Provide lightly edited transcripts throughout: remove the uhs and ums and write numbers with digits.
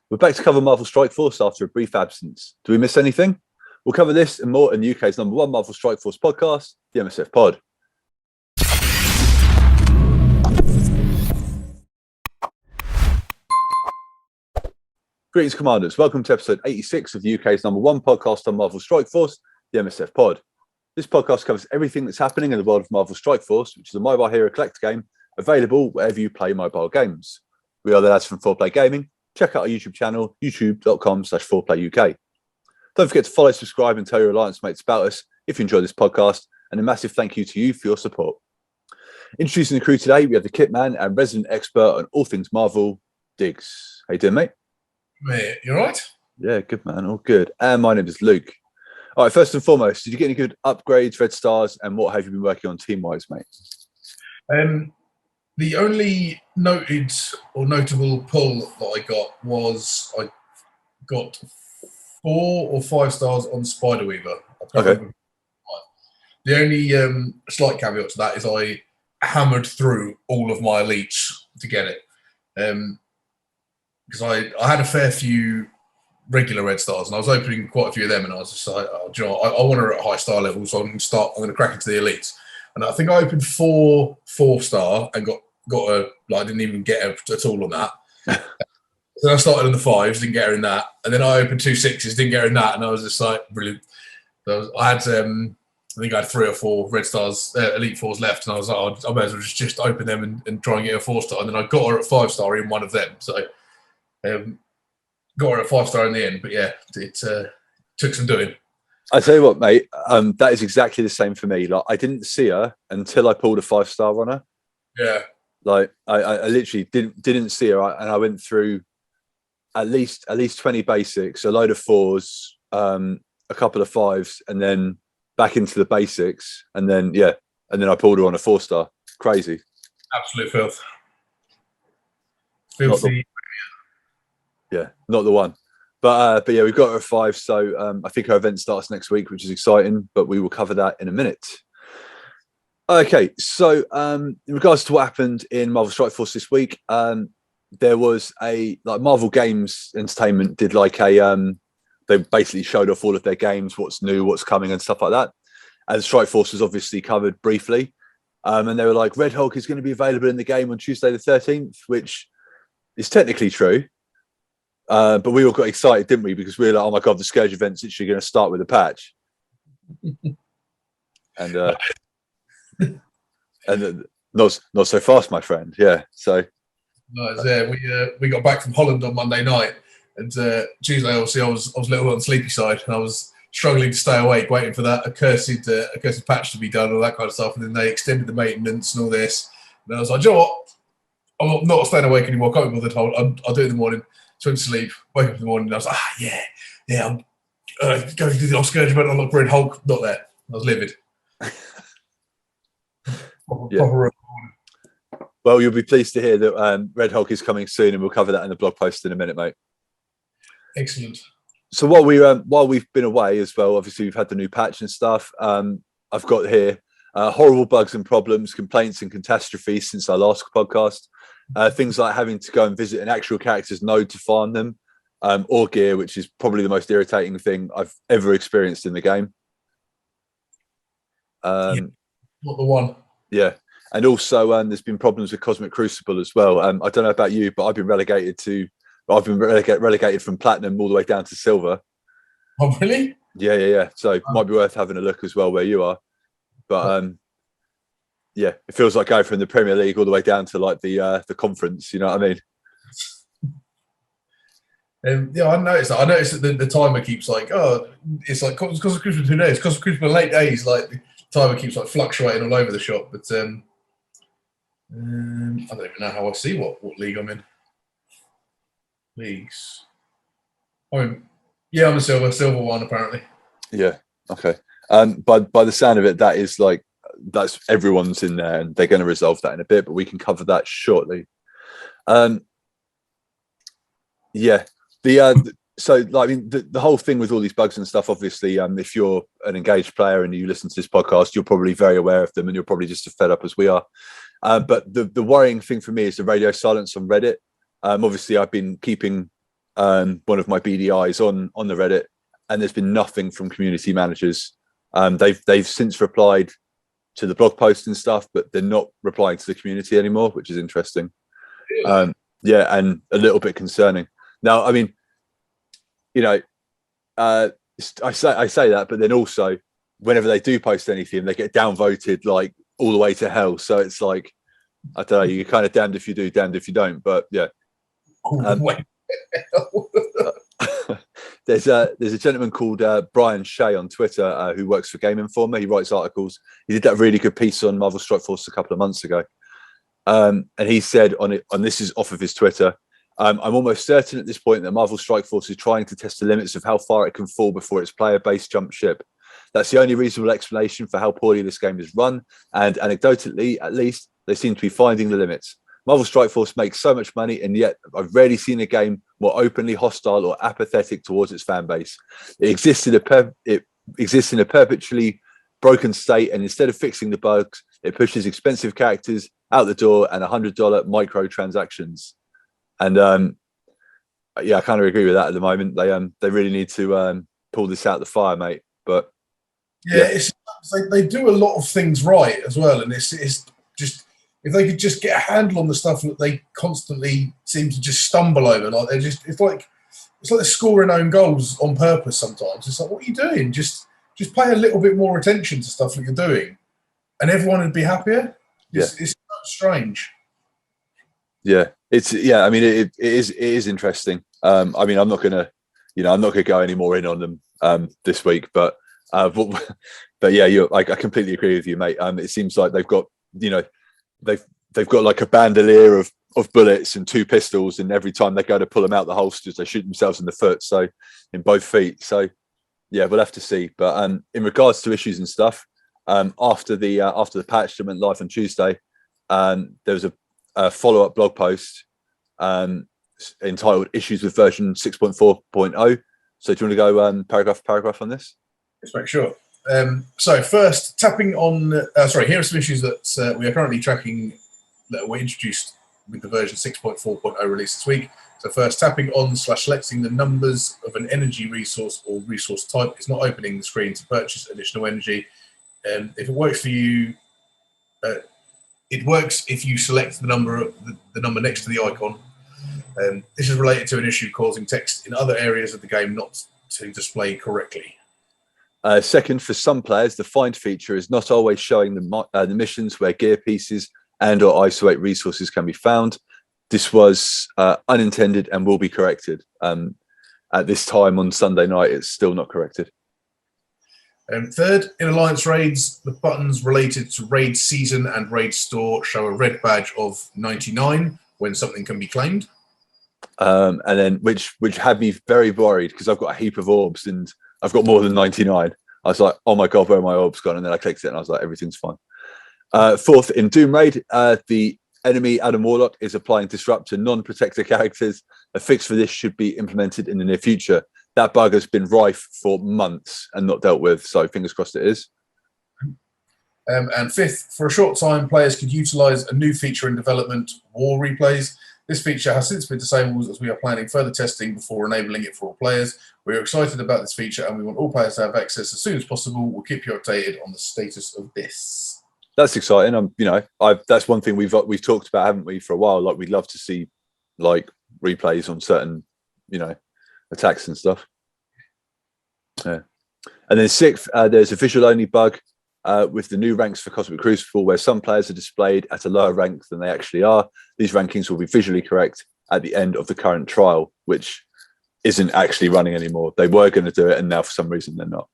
We're back to cover Marvel Strike Force after a brief absence. Do we miss anything? We'll cover this and more in the UK's #1 Marvel Strike Force podcast, the MSF Pod. Greetings, Commanders. Welcome to episode 86 of the UK's #1 podcast on Marvel Strike Force, the MSF Pod. This podcast covers everything that's happening in the world of Marvel Strike Force, which is a mobile hero collector game available wherever you play mobile games. We are the lads from 4Play Gaming. Check out our YouTube channel, youtube.com/4playuk. Don't forget to follow, subscribe, and tell your Alliance mates about us if you enjoy this podcast, and a massive thank you to you for your support. Introducing the crew today, we have the Kitman and resident expert on all things Marvel, Digz. How you doing, mate? Mate, you all right? Yeah, good, man. All good. And my name is Luke. All right, first and foremost, did you get any good upgrades, red stars, and what have you been working on team-wise, mate? The only noted or notable pull that I got was I got 4 or 5 stars on Spider Weaver. Okay. The only slight caveat to that is I hammered through all of my elites to get it. Because I had a fair few regular red stars and I was opening quite a few of them and I was just like, oh, do you know what? I want her at high star level, so I'm going to crack into the elites. And I think I opened 4 4-star and got a, like, I didn't even get her at all on that. Then I started on the 5s, didn't get her in that. And then I opened 2 6s, didn't get her in that. And I was just like, brilliant. So I had, I think I had 3 or 4 red stars, elite 4s left. And I was like, oh, I may as well just open them and try and get a 4-star. And then I got her at 5-star in one of them. So got her at 5-star in the end. But yeah, it took some doing. I tell you what, mate, that is exactly the same for me. Like, I didn't see her until I pulled a 5-star on her. Yeah. Like, I literally didn't see her, and I went through at least 20 basics, a load of 4s, a couple of 5s, and then back into the basics, and then I pulled her on a 4-star. Crazy. Absolute filth. Filthy. Not the one. But yeah, we've got her at 5, so I think her event starts next week, which is exciting, but we will cover that in a minute. Okay, so in regards to what happened in Marvel Strike Force this week, there was Marvel Games Entertainment did they basically showed off all of their games, what's new, what's coming, and stuff like that. And Strike Force was obviously covered briefly, and they were like, Red Hulk is going to be available in the game on Tuesday the 13th, which is technically true. But we all got excited, didn't we? Because we were like, oh my God, the Scourge event's literally going to start with a patch. And not so fast, my friend. Yeah. So we got back from Holland on Monday night, and Tuesday, obviously, I was a little on the sleepy side, and I was struggling to stay awake, waiting for that accursed patch to be done, all that kind of stuff. And then they extended the maintenance and all this, and I was like, you know what? I'm not staying awake anymore. I can't be bothered. I'll do it in the morning. So I went to sleep, wake up in the morning, and I was like, I'm going to do the old Scourge event. I'm not Red Hulk, not there. I was livid. Yeah. Well, you'll be pleased to hear that Red Hulk is coming soon, and we'll cover that in the blog post in a minute, mate. Excellent. So while we've been away as well, obviously we've had the new patch and stuff. I've got here horrible bugs and problems, complaints and catastrophes since our last podcast. Things like having to go and visit an actual character's node to farm them, or gear, which is probably the most irritating thing I've ever experienced in the game. Not the one. Yeah. And also there's been problems with Cosmic Crucible as well. I don't know about you, but I've been relegated from platinum all the way down to silver. Oh, really? Yeah. So it might be worth having a look as well where you are. But yeah, it feels like going from the Premier League all the way down to like the conference. You know what I mean? Yeah, I noticed that. I noticed that the timer keeps like, it's like Cosmic Crucible 2 days, Cosmic Crucible late days. Like the timer keeps like fluctuating all over the shop. But I don't even know how I see what league I'm in. Leagues. I'm a silver one apparently. Yeah. Okay. By the sound of it, that's everyone's in there, and they're going to resolve that in a bit, but we can cover that shortly. Yeah. The whole thing with all these bugs and stuff, obviously, if you're an engaged player and you listen to this podcast, you're probably very aware of them, and you're probably just as fed up as we are. But the worrying thing for me is the radio silence on Reddit. Obviously, I've been keeping one of my BDIs on the Reddit, and there's been nothing from community managers. They've since replied to the blog post and stuff, but they're not replying to the community anymore, which is interesting. Really? Yeah, and a little bit concerning. Now, I mean, you know, I say that, but then also whenever they do post anything, they get downvoted like all the way to hell. So it's like, I don't know, you're kind of damned if you do, damned if you don't. But yeah. There's a gentleman called Brian Shea on Twitter who works for Game Informer. He writes articles. He did that really good piece on Marvel Strike Force a couple of months ago. And he said on it, and this is off of his Twitter, I'm almost certain at this point that Marvel Strike Force is trying to test the limits of how far it can fall before its player base jumps ship. That's the only reasonable explanation for how poorly this game is run, and anecdotally, at least, they seem to be finding the limits. Marvel Strike Force makes so much money, and yet I've rarely seen a game more openly hostile or apathetic towards its fan base. It exists in a perpetually broken state, and instead of fixing the bugs, it pushes expensive characters out the door and $100 microtransactions. And yeah, I kind of agree with that at the moment. They really need to pull this out the fire, mate. But yeah, it's like they do a lot of things right as well, and it's just, if they could just get a handle on the stuff that they constantly seem to just stumble over, like it's like they're scoring own goals on purpose sometimes. It's like, what are you doing? Just pay a little bit more attention to stuff that you're doing, and everyone would be happier. It's so strange. Yeah, I mean, it is interesting. I mean, I'm not gonna go any more in on them this week, but yeah, I completely agree with you, mate. It seems like they've got, they've got like a bandolier of bullets and 2 pistols, and every time they go to pull them out the holsters, they shoot themselves in the foot, so in both feet. So yeah, we'll have to see. But in regards to issues and stuff, after the patch that went live on Tuesday, there was a follow-up blog post entitled "Issues with Version 6.4.0." So do you want to go paragraph for paragraph on this? Let's make sure. So first, tapping on. Here are some issues that we are currently tracking that were introduced with the version 6.4.0 release this week. So first, tapping on / selecting the numbers of an energy resource or resource type is not opening the screen to purchase additional energy. If it works for you, it works if you select the number next to the icon. This is related to an issue causing text in other areas of the game not to display correctly. Second, for some players, the find feature is not always showing the missions where gear pieces and/or isolate resources can be found. This was unintended and will be corrected. At this time on Sunday night, it's still not corrected. Third, in Alliance raids, the buttons related to raid season and raid store show a red badge of 99 when something can be claimed. And then which had me very worried because I've got a heap of orbs and I've got more than 99. I was like, oh my God, where are my orbs gone? And then I clicked it and I was like, everything's fine. Fourth, in Doom Raid, the enemy Adam Warlock is applying disrupt to non-protector characters. A fix for this should be implemented in the near future. That bug has been rife for months and not dealt with, so fingers crossed it is. And fifth, for a short time, players could utilize a new feature in development, war replays. This feature has since been disabled as we are planning further testing before enabling it for all players. We are excited about this feature and we want all players to have access as soon as possible. We'll keep you updated on the status of this. That's exciting. That's one thing we've talked about, haven't we, for a while? Like, we'd love to see like replays on certain, attacks and stuff. Yeah. And then sixth, there's a visual only bug with the new ranks for Cosmic Crucible, where some players are displayed at a lower rank than they actually are. These rankings will be visually correct at the end of the current trial, which isn't actually running anymore. They were going to do it, and now for some reason they're not.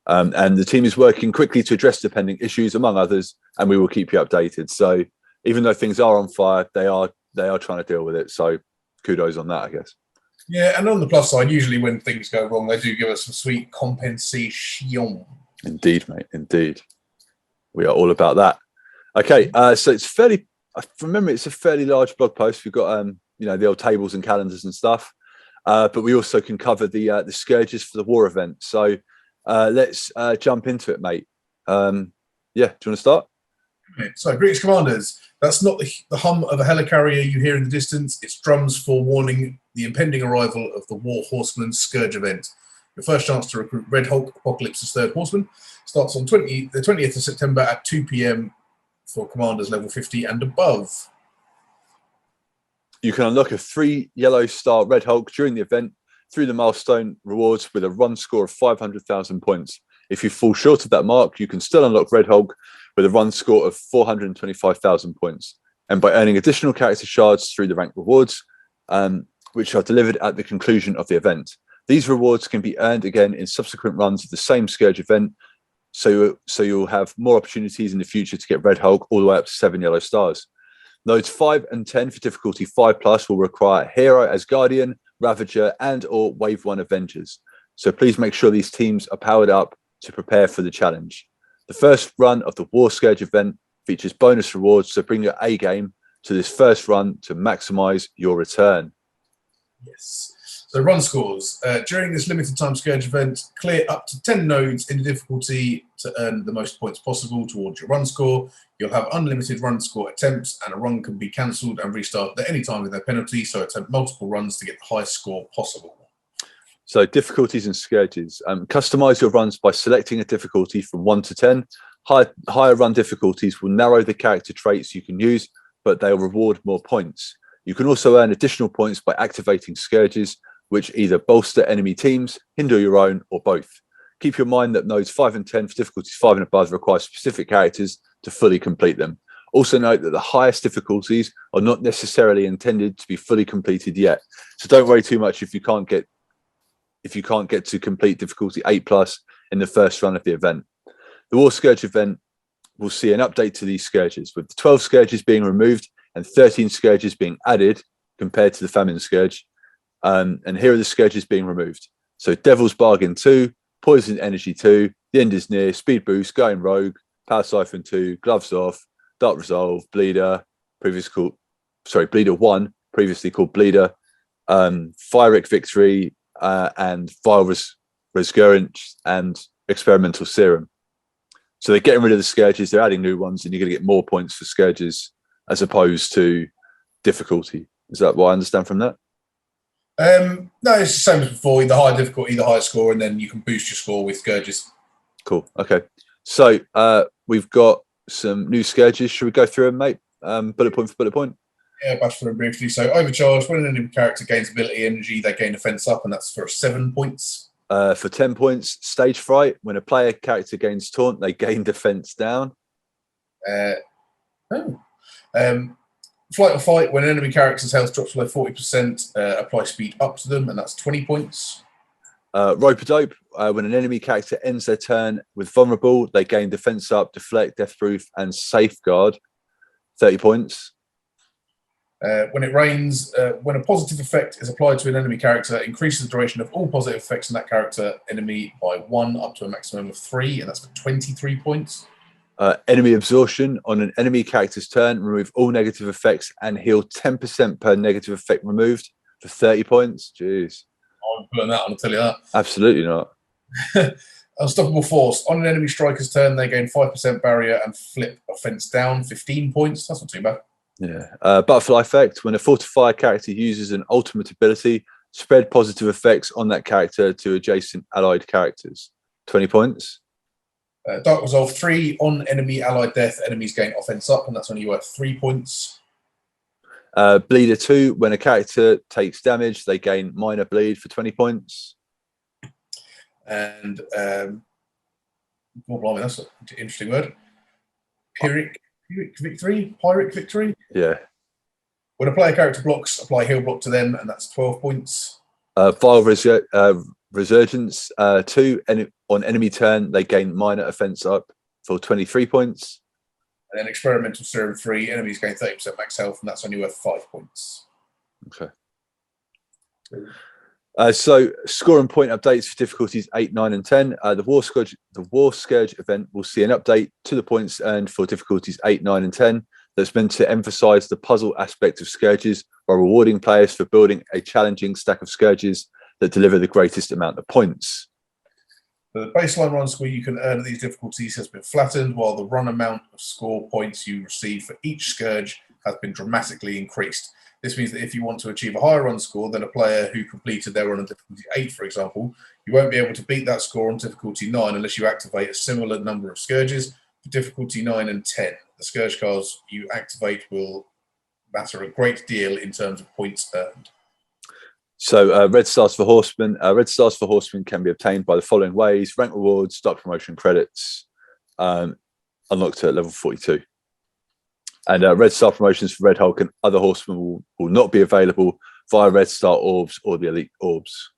And the team is working quickly to address the pending issues, among others, and we will keep you updated. So even though things are on fire, they are trying to deal with it. So kudos on that, I guess. Yeah, and on the plus side, usually when things go wrong, they do give us some sweet compensation. Indeed, mate. Indeed. We are all about that. Okay, so it's from memory, it's a fairly large blog post. We've got the old tables and calendars and stuff. But we also can cover the Scourges for the war event. So let's jump into it, mate. Do you want to start? So, Greetings, Commanders. That's not the hum of a helicarrier you hear in the distance. It's drums forewarning the impending arrival of the War Horseman Scourge event. Your first chance to recruit Red Hulk, Apocalypse's third horseman, starts on the 20th of September at 2 p.m. for Commanders level 50 and above. You can unlock a 3 yellow star Red Hulk during the event through the Milestone rewards with a run score of 500,000 points. If you fall short of that mark, you can still unlock Red Hulk with a run score of 425,000 points, and by earning additional character shards through the rank rewards, which are delivered at the conclusion of the event. These rewards can be earned again in subsequent runs of the same Scourge event, so you'll have more opportunities in the future to get Red Hulk all the way up to 7 yellow stars. Nodes 5 and 10 for difficulty 5+ will require Hero as Guardian, Ravager, and or Wave 1 Avengers. So please make sure these teams are powered up to prepare for the challenge. The first run of the War Scourge event features bonus rewards, so bring your A game to this first run to maximize your return. Yes. So run scores. During this limited time Scourge event, clear up to 10 nodes in the difficulty to earn the most points possible towards your run score. You'll have unlimited run score attempts, and a run can be cancelled and restarted at any time with no penalty, so attempt multiple runs to get the highest score possible. So difficulties and scourges. Customize your runs by selecting a difficulty from 1 to 10. Higher run difficulties will narrow the character traits you can use, but they'll reward more points. You can also earn additional points by activating scourges, which either bolster enemy teams, hinder your own, or both. Keep in mind that nodes 5 and 10 for difficulties 5 and above require specific characters to fully complete them. Also note that the highest difficulties are not necessarily intended to be fully completed yet. So don't worry too much if you can't get to complete difficulty 8+ in the first run of the event. The War Scourge event will see an update to these scourges, with the 12 scourges being removed and 13 scourges being added compared to the Famine Scourge. And here are the scourges being removed. So Devil's Bargain 2, Poison Energy 2, The End is Near, Speed Boost, Going Rogue, Power Siphon 2, Gloves Off, Dark Resolve, Bleeder, Bleeder 1, previously called Bleeder, Fyric Victory, and Vile Resgurant and Experimental Serum. So they're getting rid of the scourges, they're adding new ones, and you're going to get more points for scourges as opposed to difficulty. Is that what I understand from that? No, it's the same as before. The higher difficulty, the higher score, and then you can boost your score with scourges. Cool. Okay. So we've got some new scourges. Should we go through them, mate? Bullet point for bullet point. Yeah, bash through them briefly. So overcharge. When an enemy character gains ability energy, they gain defense up, and that's for 7 points. For 10 points, Stage Fright. When a player character gains taunt, they gain defense down. Flight or Fight. When an enemy character's health drops below 40%, apply speed up to them, and that's 20 points. Rope-a-dope. When an enemy character ends their turn with vulnerable, they gain defense up, deflect, deathproof, and safeguard. 30 points. When it rains, when a positive effect is applied to an enemy character, increases the duration of all positive effects on that character enemy by 1 up to a maximum of 3, and that's for 23 points. Enemy Absorption. On an enemy character's turn, remove all negative effects and heal 10% per negative effect removed for 30 points. Jeez. I won't put that on, I'll tell you that. Absolutely not. Unstoppable Force. On an enemy striker's turn, they gain 5% barrier and flip offense down, 15 points. That's not too bad. Yeah. Butterfly Effect. When a fortified character uses an ultimate ability, spread positive effects on that character to adjacent allied characters. 20 points. Dark Resolve 3. On enemy allied death, enemies gain offense up, and that's only worth 3 points. Bleeder 2. When a character takes damage, they gain minor bleed for 20 points. And blimey, that's an interesting word. Pyrrhic Victory. Yeah. When a player character blocks, apply heal block to them, and that's 12 points. Vile Resurgence 2. On enemy turn, they gain minor offense up for 23 points. And then Experimental Serum 3. Enemies gain 30% max health, and that's only worth 5 points. Okay. So score and point updates for difficulties 8, 9, and 10. The War Scourge event will see an update to the points earned for difficulties 8, 9, and 10 that's meant to emphasize the puzzle aspect of scourges while rewarding players for building a challenging stack of scourges that deliver the greatest amount of points. The baseline run score you can earn at these difficulties has been flattened, while the run amount of score points you receive for each Scourge has been dramatically increased. This means that if you want to achieve a higher run score than a player who completed their run on difficulty 8, for example, you won't be able to beat that score on difficulty 9 unless you activate a similar number of Scourges for difficulty 9 and 10. The Scourge cards you activate will matter a great deal in terms of points earned. So red stars for horsemen. Red stars for horsemen can be obtained by the following ways: rank rewards, start promotion credits, unlocked at level 42. And red star promotions for Red Hulk and other horsemen will not be available via red star orbs or the elite orbs.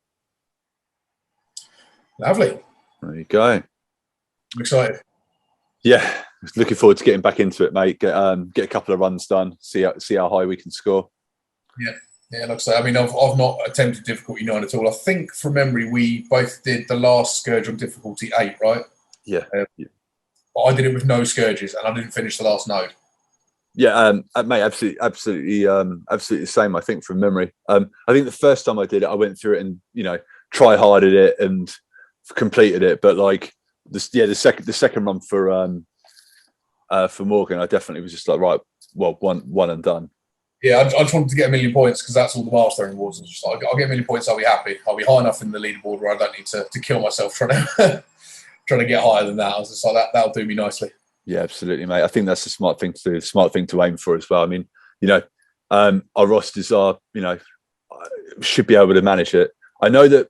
Lovely. There you go. I'm excited. Yeah, looking forward to getting back into it, mate. Get a couple of runs done. See how high we can score. Yeah, like I say, I mean, I've not attempted difficulty 9 at all. I think from memory we both did the last Scourge on difficulty 8, right? Yeah. But I did it with no Scourges, and I didn't finish the last node. Yeah, mate, absolutely the same. I think from memory. I think the first time I did it, I went through it and try harded it and completed it. But like the second run for Morgan, I definitely was just like, right, well, one and done. Yeah, I just wanted to get 1 million points because that's all the milestone rewards. Just like, I'll get 1 million points, I'll be happy. I'll be high enough in the leaderboard where I don't need to kill myself trying to get higher than that. I was just like, that'll do me nicely. Yeah, absolutely, mate. I think that's the smart thing to do, smart thing to aim for as well. I mean, our rosters are, should be able to manage it. I know that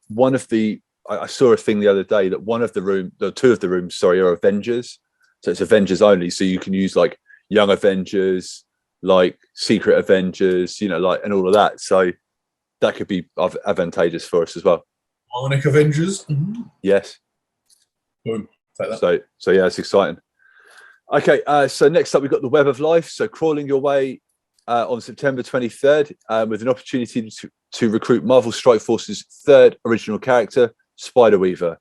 I saw a thing the other day that two of the rooms, are Avengers. So it's Avengers only. So you can use like Young Avengers, like Secret Avengers, and all of that. So that could be advantageous for us as well. Bionic Avengers. Mm-hmm. Yes. Boom. Take that. So yeah, it's exciting. Okay, so next up we've got the Web of Life. So crawling your way on September 23rd with an opportunity to recruit Marvel Strike Force's third original character, Spider-Weaver.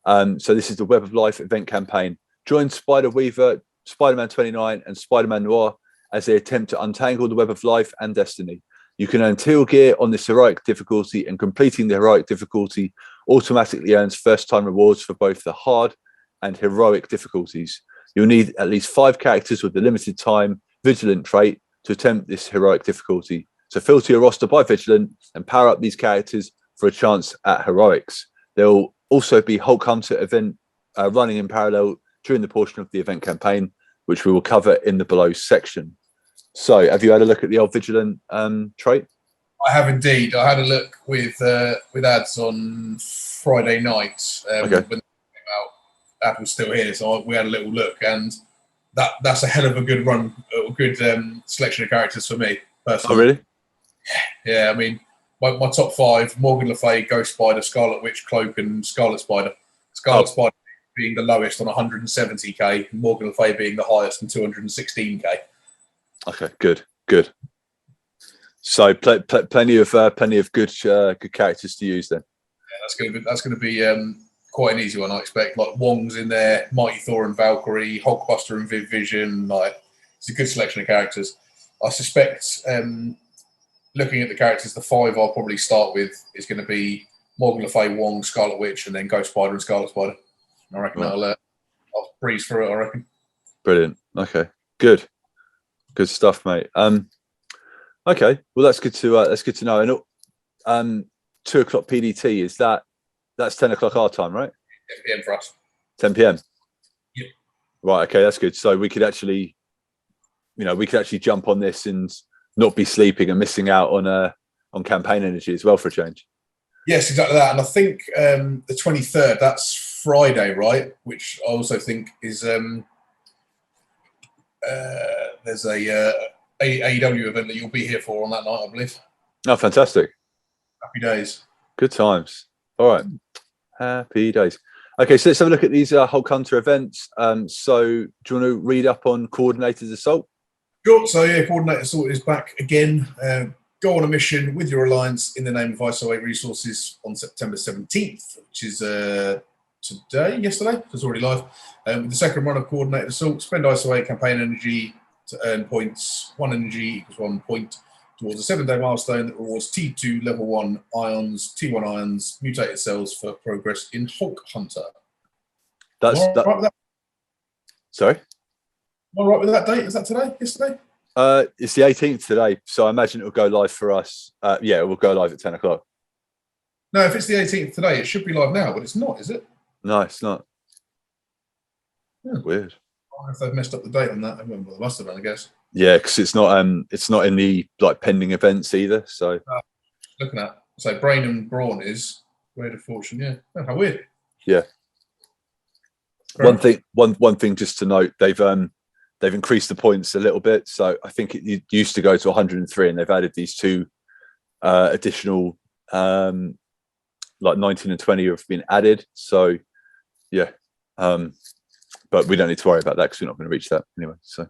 So this is the Web of Life event campaign. Join Spider-Weaver, Spider-Man 29 and Spider-Man Noir as they attempt to untangle the Web of Life and Destiny. You can earn teal gear on this heroic difficulty, and completing the heroic difficulty automatically earns first-time rewards for both the hard and heroic difficulties. You'll need at least 5 characters with the limited time Vigilant trait to attempt this heroic difficulty. So filter your roster by Vigilant and power up these characters for a chance at heroics. There will also be Hulk Hunter event running in parallel during the portion of the event campaign, which we will cover in the below section. So have you had a look at the old Vigilant trait? I have indeed. I had a look with ads on Friday night when Apple's still here, so we had a little look, and that's a hell of a good run, a good selection of characters for me personally. Oh, really? Yeah, I mean, my top 5: Morgan Le Fay, Ghost Spider, Scarlet Witch, Cloak, and Scarlet Spider. Scarlet Spider being the lowest on 170k, Morgan Le Fay being the highest on 216k. Okay, good. So plenty of good characters to use then. Yeah, that's gonna be quite an easy one, I expect. Like Wong's in there, Mighty Thor and Valkyrie, Hulkbuster and Vision. Like, it's a good selection of characters. I suspect, looking at the characters, the 5 I'll probably start with is going to be Morgan Le Fay, Wong, Scarlet Witch, and then Ghost Spider and Scarlet Spider. And I reckon I'll breeze through it. I reckon. Brilliant. Okay, good stuff, mate. Okay, well that's good to know. And 2 o'clock PDT, that's 10 o'clock our time, right? 10 p.m. for us. 10 p.m. Yep. Right. Okay, that's good. So we could actually jump on this and not be sleeping and missing out on campaign energy as well for a change. Yes, exactly that. And I think the 23rd, that's Friday, right? Which I also think is there's a AEW event that you'll be here for on that night, I believe. Oh, fantastic! Happy days. Good times. All right. Happy days. Okay, so let's have a look at these Hulk Hunter events. So do you want to read up on Coordinated Assault? Sure. So yeah, Coordinated Assault is back again. Go on a mission with your alliance in the name of ISO8 Resources on September 17th, which is yesterday. It's already live. With the second run of Coordinated Assault, spend ISO8 campaign energy to earn points. 1 energy equals 1 point towards a 7-day milestone that rewards T2 level 1 ions, T1 ions, mutated cells for progress in Hulk Hunter. That's Am I right with that? Sorry. Am I right with that date? Is that today? Yesterday? It's the 18th today, so I imagine it'll go live for us. Yeah, it will go live at 10 o'clock. No, if it's the 18th today, it should be live now, but it's not, is it? No, it's not. Yeah. Weird. I don't know if they've messed up the date on that. They must have done, I guess. Yeah, because it's not in the like pending events either. So Looking at Brain and Brawn is Word of Fortune. Yeah, oh, how weird. Yeah. One thing just to note, they've increased the points a little bit. So I think it used to go to 103, and they've added these two additional like 19 and 20 have been added. So yeah, but we don't need to worry about that because we're not going to reach that anyway. So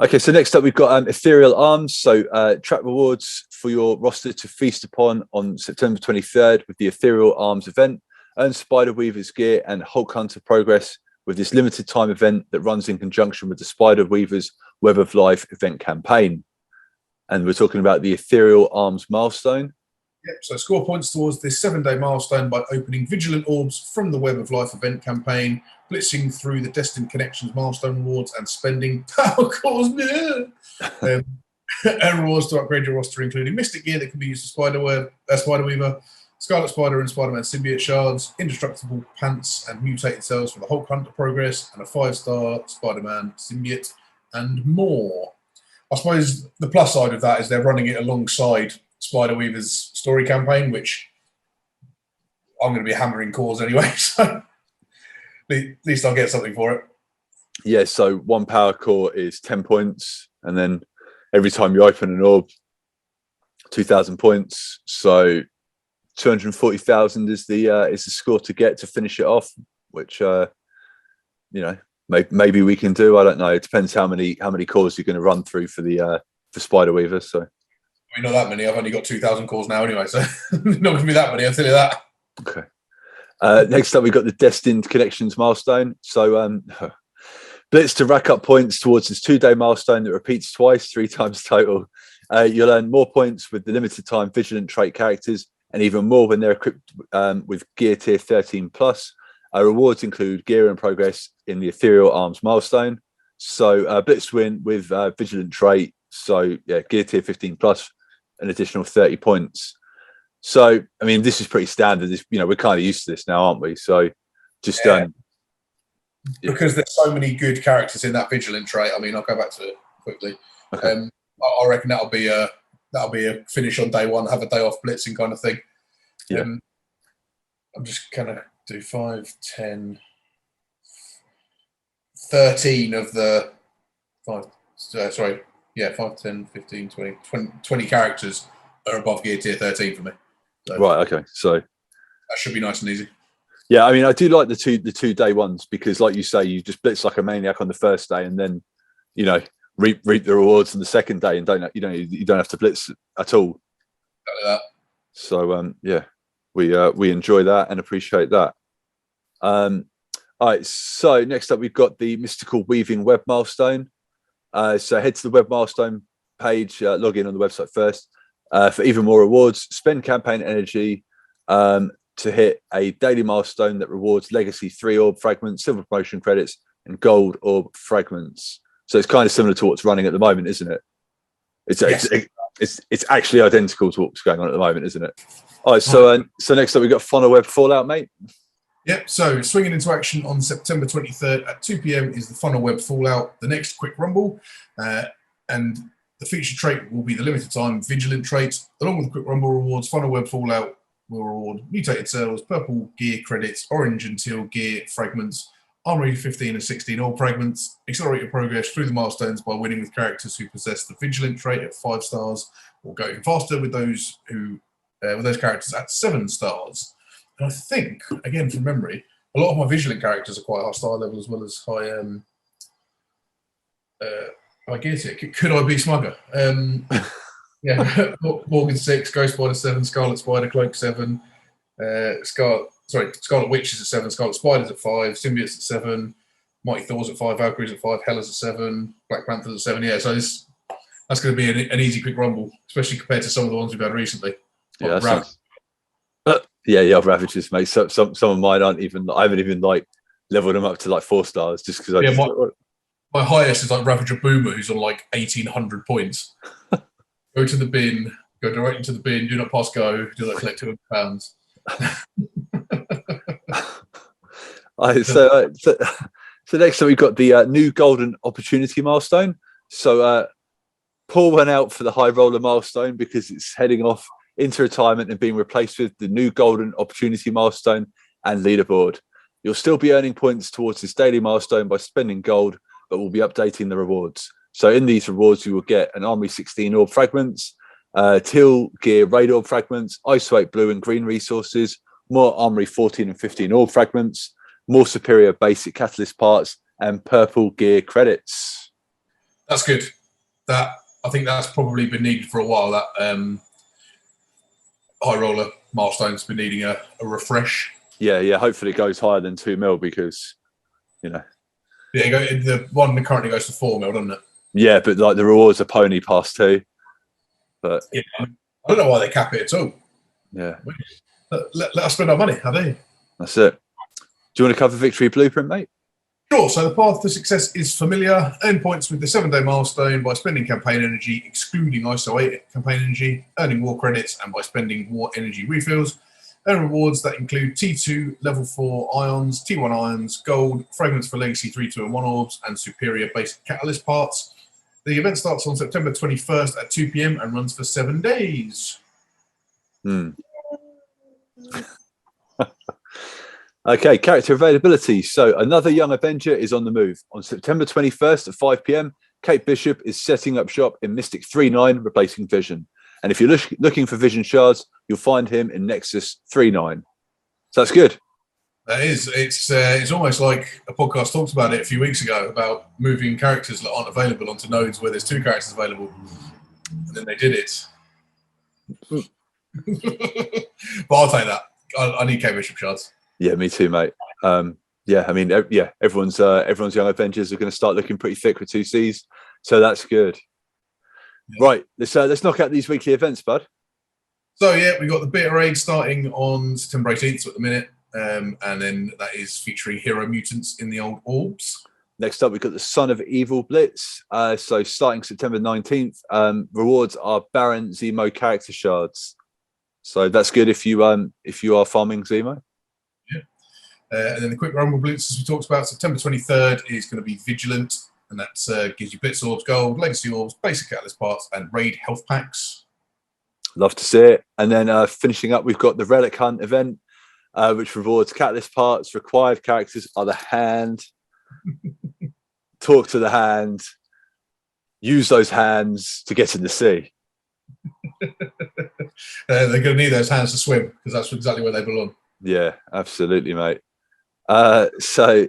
okay, so next up we've got Ethereal Arms. So track rewards for your roster to feast upon on September 23rd with the Ethereal Arms event. Earn Spider Weaver's gear and Hulk Hunter progress with this limited time event that runs in conjunction with the Spider Weaver's Web of Life event campaign. And we're talking about the Ethereal Arms milestone. Yep, so score points towards this 7-day milestone by opening Vigilant Orbs from the Web of Life event campaign, blitzing through the Destined Connections milestone rewards, and spending power cores and rewards to upgrade your roster, including Mystic gear that can be used for Spider Weaver, Scarlet Spider and Spider-Man symbiote shards, indestructible pants and mutated cells for the Hulk Hunter progress, and a 5-star Spider-Man symbiote, and more. I suppose the plus side of that is they're running it alongside Spider Weaver's story campaign, which I'm going to be hammering cores anyway, so at least I'll get something for it. Yeah, so one power core is 10 points, and then every time you open an orb, 2,000 points. So 240,000 is the score to get to finish it off, which maybe we can do. I don't know. It depends how many cores you're going to run through for the for Spider Weaver. So not that many. I've only got 2,000 cores now anyway, so not going to be that many. I'll tell you that. Okay. Next up, we've got the Destined Connections milestone. So blitz to rack up points towards this 2-day milestone that repeats twice, 3 times total. You'll earn more points with the limited time Vigilant trait characters, and even more when they're equipped with gear tier 13 plus. Rewards include gear and progress in the Ethereal Arms milestone. So blitz win with Vigilant trait. So yeah, gear tier 15 plus, an additional 30 points. So I mean, this is pretty standard. We're kind of used to this now, aren't we? So just because there's so many good characters in that Vigilant trait. I mean, I'll go back to it quickly. Okay. I reckon that'll be a finish on day one, have a day off blitzing kind of thing. Yeah. I'm just going to do 5, 10, 13 of the 5. 5, 10, 15, 20 characters are above gear tier 13 for me. So right. Okay. So that should be nice and easy. Yeah, I mean, I do like the 2-day ones because, like you say, you just blitz like a maniac on the first day, and then reap the rewards on the second day, and you don't have to blitz at all. Exactly that. So yeah, we enjoy that and appreciate that. All right, so next up we've got the Mystical Weaving Web milestone. So head to the Web milestone page, log in on the website first for even more rewards. Spend campaign energy to hit a daily milestone that rewards Legacy 3 orb fragments, silver promotion credits, and gold orb fragments. So it's kind of similar to what's running at the moment, isn't it? It's actually identical to what's going on at the moment, isn't it? All right, so next up we've got Funnel Web Fallout, mate. Yep, so swinging into action on September 23rd at 2 p.m. is the Funnel Web Fallout, the next quick rumble, and the featured trait will be the limited time Vigilant trait. Along with the quick rumble rewards, Funnel Web Fallout will reward mutated cells, purple gear credits, orange and teal gear fragments, armory 15 and 16 orb fragments, accelerate your progress through the milestones by winning with characters who possess the Vigilant trait at 5 stars, or go even faster with those characters at 7 stars. And I think, again from memory, a lot of my Vigilant characters are quite high star level as well as high gear tier. Could I be Smugger? Yeah, Morgan 6, Ghost Spider 7, Scarlet Spider, Cloak 7, Scarlet Witch is at 7, Scarlet Spider's at 5, Symbiote's at 7, Mighty Thor's at 5, Valkyrie's at 5, Hella's at 7, Black Panther's at 7. Yeah, so that's going to be an easy quick rumble, especially compared to some of the ones we've had recently. Yeah, Yeah, Ravagers, mate. Some of mine aren't even. I haven't even like leveled them up to like 4 stars just because I Yeah, just. my highest is like Ravager Boomer, who's on like 1,800 points. Go to the bin. Go direct into the bin. Do not pass go. Do not collect £200. So next up we've got the new golden opportunity milestone. So Paul went out for the high roller milestone because it's heading off into retirement and being replaced with the new golden opportunity milestone and leaderboard. You'll still be earning points towards this daily milestone by spending gold, but we'll be updating the rewards. So in these rewards, you will get an Armory 16 orb fragments, teal gear raid orb fragments, Iso 8 blue and green resources, more Armory 14 and 15 orb fragments, more superior basic catalyst parts, and purple gear credits. That's good. I think that's probably been needed for a while. That high roller milestone's been needing a refresh. Yeah. Hopefully it goes higher than 2 mil because, Yeah, the one that currently goes to 4 mil, doesn't it? Yeah, but like the rewards are pony past 2. But yeah, I don't know why they cap it at all. Yeah. Let us spend our money, how dare you? That's it. Do you want to cover victory blueprint, mate? Sure. So the path to success is familiar. Earn points with the 7-day milestone by spending campaign energy, excluding ISO 8 campaign energy, earning war credits, and by spending war energy refills. Earn rewards that include T2 level 4 ions, T1 ions, gold, fragments for legacy 3, 2, and 1 orbs, and superior basic catalyst parts. The event starts on September 21st at 2 p.m. and runs for 7 days. Okay, character availability. So another young Avenger is on the move. On September 21st at 5 p.m, Kate Bishop is setting up shop in Mystic 3-9, replacing Vision. And if you're looking for Vision shards, you'll find him in Nexus 3-9. So that's good. That is. It's almost like a podcast talked about it a few weeks ago about moving characters that aren't available onto nodes where there's 2 characters available. And then they did it. But I'll take that. I need Kate Bishop shards. Yeah, me too, mate. Yeah, I mean, everyone's young Avengers are going to start looking pretty thick with 2Cs, so that's good. Yeah. Right, let's knock out these weekly events, bud. So yeah, we got the Beta Raid starting on September 18th at the minute, and then that is featuring hero mutants in the old orbs. Next up, we've got the Son of Evil Blitz. So starting September 19th, rewards are Baron Zemo character shards. So that's good if you are farming Zemo. And then the quick rumble blitz, as we talked about, September 23rd is going to be Vigilant, and that gives you blitz orbs, gold, legacy orbs, basic catalyst parts, and raid health packs. Love to see it. And then finishing up, we've got the Relic Hunt event, which rewards catalyst parts. Required characters are the hand. Talk to the hand. Use those hands to get in the sea. They're going to need those hands to swim because that's exactly where they belong. Yeah, absolutely, mate. So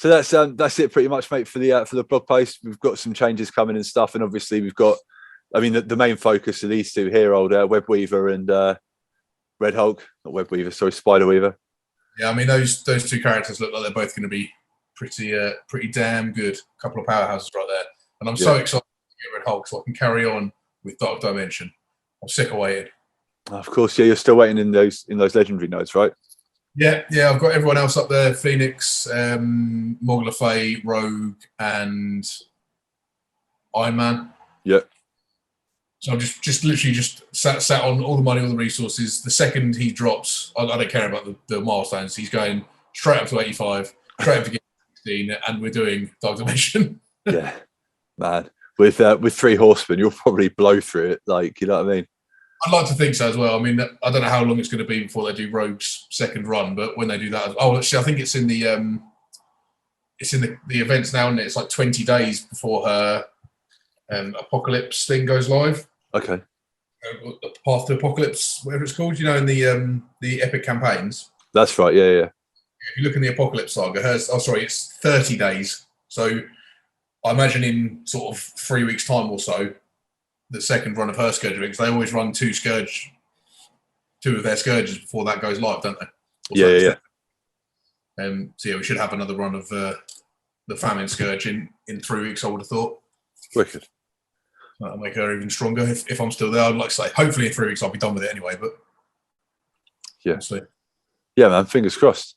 that's it pretty much, mate, for the blog post. We've got some changes coming and stuff, and obviously we've got, I mean, the main focus of these two here, old Webweaver and Red Hulk, not Webweaver, sorry, Spider Weaver. Yeah, I mean those 2 characters look like they're both going to be pretty damn good. A couple of powerhouses right there, and I'm so excited to get Red Hulk so I can carry on with Dark Dimension. I'm sick of waiting. Of course, yeah, you're still waiting in those legendary nodes, right? Yeah, I've got everyone else up there: Phoenix, Morgan Le Fay, Rogue, and Iron Man. Yeah. So I'm just literally sat on all the money, all the resources. The second he drops, I don't care about the milestones. He's going straight up to 85, straight up to get 16, and we're doing Dark Dimension. Yeah, man. With 3 horsemen, you'll probably blow through it. Like, you know what I mean? I'd like to think so as well. I mean, I don't know how long it's going to be before they do Rogue's second run, but when they do that, actually, I think it's in the events now, and it's like 20 days before her Apocalypse thing goes live. Okay. The Path to Apocalypse, whatever it's called, you know, in the epic campaigns. That's right. Yeah. If you look in the Apocalypse saga, it's 30 days. So I imagine in sort of 3 weeks' time or so, the second run of her Scourge, because they always run 2 of their Scourges before that goes live, don't they? Yeah. So yeah, we should have another run of the Famine Scourge in 3 weeks, I would have thought. Wicked. That'll make her even stronger if I'm still there. I'd like to say, hopefully in 3 weeks I'll be done with it anyway. But Yeah. Honestly. Yeah, man. Fingers crossed.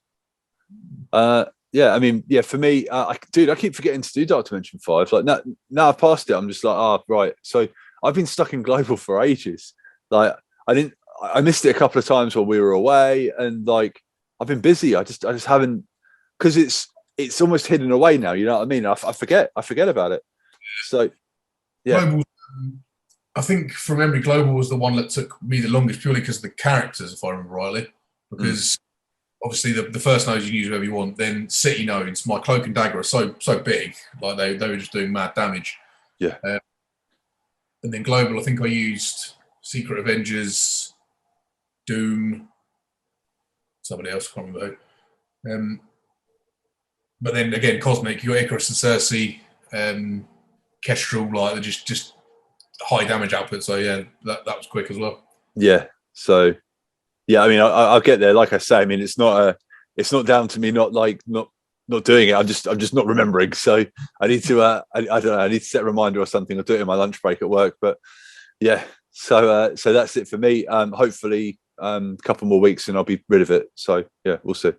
Yeah, I mean, yeah, for me, I keep forgetting to do Dark Dimension 5. Like now I've passed it, I'm just like, right. So I've been stuck in global for ages. Like I missed it a couple of times while we were away, and like I've been busy. I just haven't, because it's almost hidden away now. You know what I mean? I forget about it. So yeah, Global. I think from memory, Global was the one that took me the longest, purely because of the characters, if I remember rightly. Because obviously the first nodes you can use whatever you want. Then city nodes, my cloak and dagger are so big, like they were just doing mad damage. Yeah. And then Global, I think I used Secret Avengers, Doom, somebody else, I can't remember who. But then again, Cosmic, you got Icarus and Cersei, Kestrel, like they're just high damage output. So yeah, that was quick as well. Yeah. So yeah, I mean, I'll get there. Like I say, I mean, it's not down to me not doing it. I'm just not remembering. So I need to I don't know. I need to set a reminder or something. I'll do it in my lunch break at work. But yeah, so that's it for me. Hopefully, a couple more weeks and I'll be rid of it. So yeah, we'll see.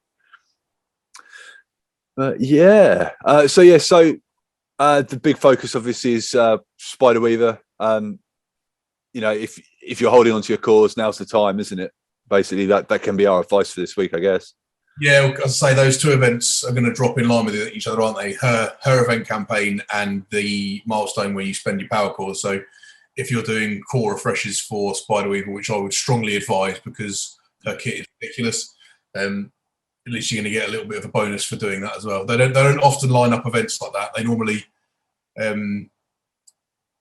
Yeah. So the big focus obviously is Spider Weaver. You know, if you're holding on to your cause, now's the time, isn't it? Basically, that can be our advice for this week, I guess. Yeah, as I say, those two events are going to drop in line with each other, aren't they? Her event campaign and the milestone where you spend your power cores. So if you're doing core refreshes for Spider Weaver, which I would strongly advise because her kit is ridiculous, at least you're going to get a little bit of a bonus for doing that as well. They don't often line up events like that. They normally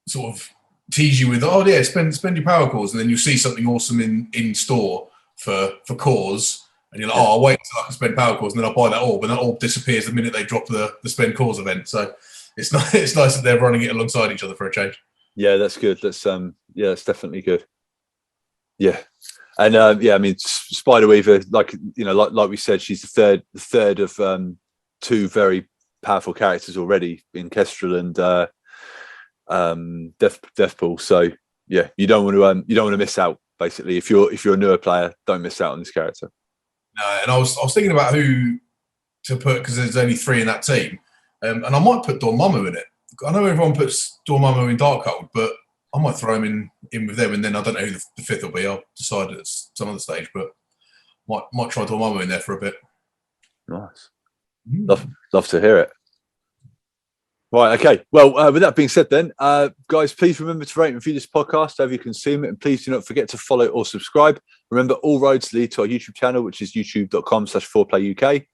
sort of tease you with, oh yeah, spend your power cores, and then you see something awesome in store for cores, and you're like, oh, I'll wait until I can spend power cores, and then I'll buy that orb, and that orb disappears the minute they drop the spend cores event. So it's nice that they're running it alongside each other for a change. Yeah, that's good. That's that's definitely good. Yeah. And yeah, I mean, Spider Weaver, like we said, she's the third of two very powerful characters already in Kestrel and Deathpool. So yeah, you don't want to miss out. Basically, if you're a newer player, don't miss out on this character. No, and I was thinking about who to put, because there's only 3 in that team, and I might put Dormammu in it. I know everyone puts Dormammu in Darkhold, but I might throw him in with them, and then I don't know who the 5th will be. I'll decide at some other stage, but might try Dormammu in there for a bit. Nice. Love to hear it. Right, okay. Well, with that being said then, guys, please remember to rate and review this podcast however you consume it, and please do not forget to follow or subscribe. Remember, all roads lead to our YouTube channel, which is youtube.com/4playuk.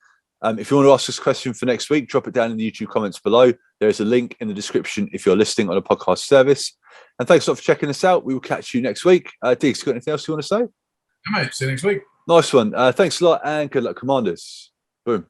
If you want to ask us a question for next week, drop it down in the YouTube comments below. There is a link in the description if you're listening on a podcast service. And thanks a lot for checking us out. We will catch you next week. Digz, got anything else you want to say? Yeah, mate. See you next week. Nice one. Thanks a lot, and good luck, Commanders. Boom.